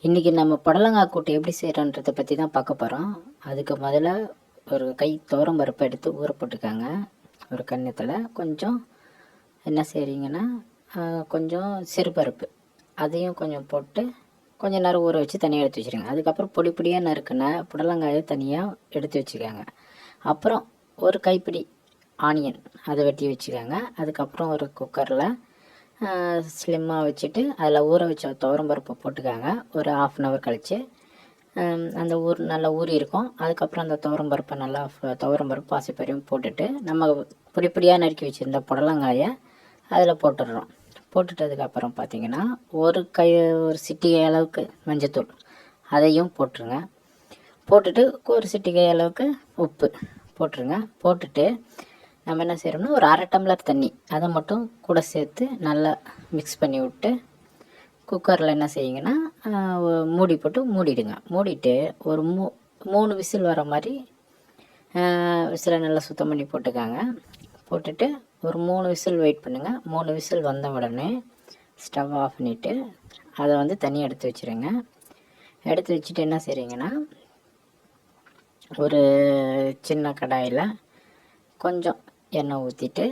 இன்றைக்கி நம்ம புடலங்காய் கூட்டு எப்படி செய்கிறோன்றதை பற்றி தான் பார்க்க போகிறோம். அதுக்கு முதல்ல ஒரு கை துவரம் பருப்பை எடுத்து ஊற போட்டுக்காங்க. ஒரு கன்னத்தில் கொஞ்சம் என்ன செய்கிறீங்கன்னா கொஞ்சம் சிறுபருப்பு அதையும் கொஞ்சம் போட்டு கொஞ்சம் நேரம் ஊற வச்சு தனியாக எடுத்து வச்சுருங்க. அதுக்கப்புறம் பொடி பொடியாக நறுக்குன புடலங்காயை தனியாக எடுத்து வச்சுக்காங்க. அப்புறம் ஒரு கைப்பிடி ஆனியன் அதை வெட்டி வச்சுக்காங்க. அதுக்கப்புறம் ஒரு குக்கரில் ஸ்லிம்மாக வச்சுட்டு அதில் ஊற வச்ச துவரம் பருப்பை போட்டுக்காங்க. ஒரு 1/2 கழித்து அந்த நல்லா ஊறி இருக்கும். அதுக்கப்புறம் அந்த துவரம் பருப்பை நல்லா துவரம் பருப்பு பாசிப்பயிரையும் போட்டுட்டு நம்ம பொடி பொடியாக நறுக்கி வச்சுருந்த புடலங்காயை அதில் போட்டுடுறோம். போட்டுட்டதுக்கப்புறம் பார்த்திங்கன்னா ஒரு சிட்டிகை அளவுக்கு மஞ்சத்தூள் அதையும் போட்டுருங்க. போட்டுட்டு ஒரு சிட்டிகை அளவுக்கு உப்பு போட்டுருங்க. போட்டுட்டு நம்ம என்ன செய்கிறோம்னா ஒரு 1/2 டம்ளர் தண்ணி அதை மட்டும் கூட சேர்த்து நல்லா மிக்ஸ் பண்ணி விட்டு குக்கரில் என்ன செய்யுங்கன்னா மூடி போட்டு மூடிடுங்க. மூடிட்டு ஒரு 3 விசில் வர மாதிரி விசிலை நல்லா சுத்தம் பண்ணி போட்டுக்காங்க. போட்டுட்டு ஒரு 3 விசில் வெயிட் பண்ணுங்கள். 3 விசில் வந்த உடனே ஸ்டவ் ஆஃப் பண்ணிவிட்டு அதை தனியாக எடுத்து வச்சுருங்க. எடுத்து வச்சுட்டு என்ன செய்கிறீங்கன்னா ஒரு சின்ன கடாயில் கொஞ்சம் எண்ணெய் ஊற்றிட்டு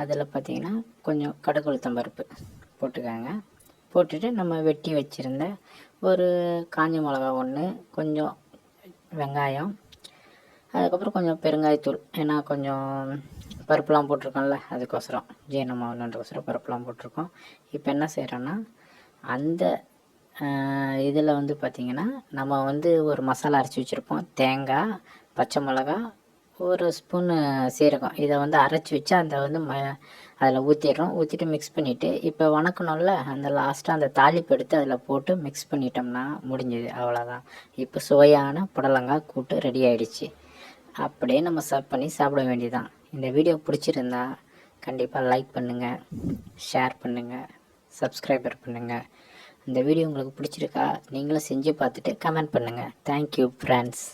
அதில் பார்த்திங்கன்னா கொஞ்சம் கடுகு உளுத்தம் பருப்பு போட்டுக்காங்க. போட்டுட்டு நம்ம வெட்டி வச்சுருந்த ஒரு காஞ்ச மிளகா 1, கொஞ்சம் வெங்காயம், அதுக்கப்புறம் கொஞ்சம் பெருங்காயத்தூள், ஏன்னா கொஞ்சம் பருப்புலாம் போட்டிருக்கோம்ல அதுக்கோசரம் ஜீரணமாகணுன்றக்கோசரம் பருப்புலாம் போட்டிருக்கோம். இப்போ என்ன செய்கிறோன்னா அந்த இதில் பார்த்திங்கன்னா நம்ம ஒரு மசாலா அரைச்சி வச்சுருப்போம். தேங்காய், பச்சை மிளகா, ஒரு ஸ்பூனு சீரகம் இதை அரைச்சி வச்சு அந்த அதில் ஊற்றிடுறோம். ஊற்றிட்டு மிக்ஸ் பண்ணிவிட்டு இப்போ வணக்கணும்ல அந்த லாஸ்ட்டாக அந்த தாளிப்பு எடுத்து அதில் போட்டு மிக்ஸ் பண்ணிட்டோம்னா முடிஞ்சது, அவ்வளோதான். இப்போ சுவையான புடலங்காய் கூட்டு ரெடி ஆகிடுச்சு. அப்படியே நம்ம சர்வ் பண்ணி சாப்பிட வேண்டியதான். இந்த வீடியோ பிடிச்சிருந்தா கண்டிப்பாக லைக் பண்ணுங்கள், ஷேர் பண்ணுங்கள், சப்ஸ்கிரைபர் பண்ணுங்கள். இந்த வீடியோ உங்களுக்கு பிடிச்சிருக்கா நீங்களும் செஞ்சு பார்த்துட்டு கமெண்ட் பண்ணுங்கள். Thank you friends.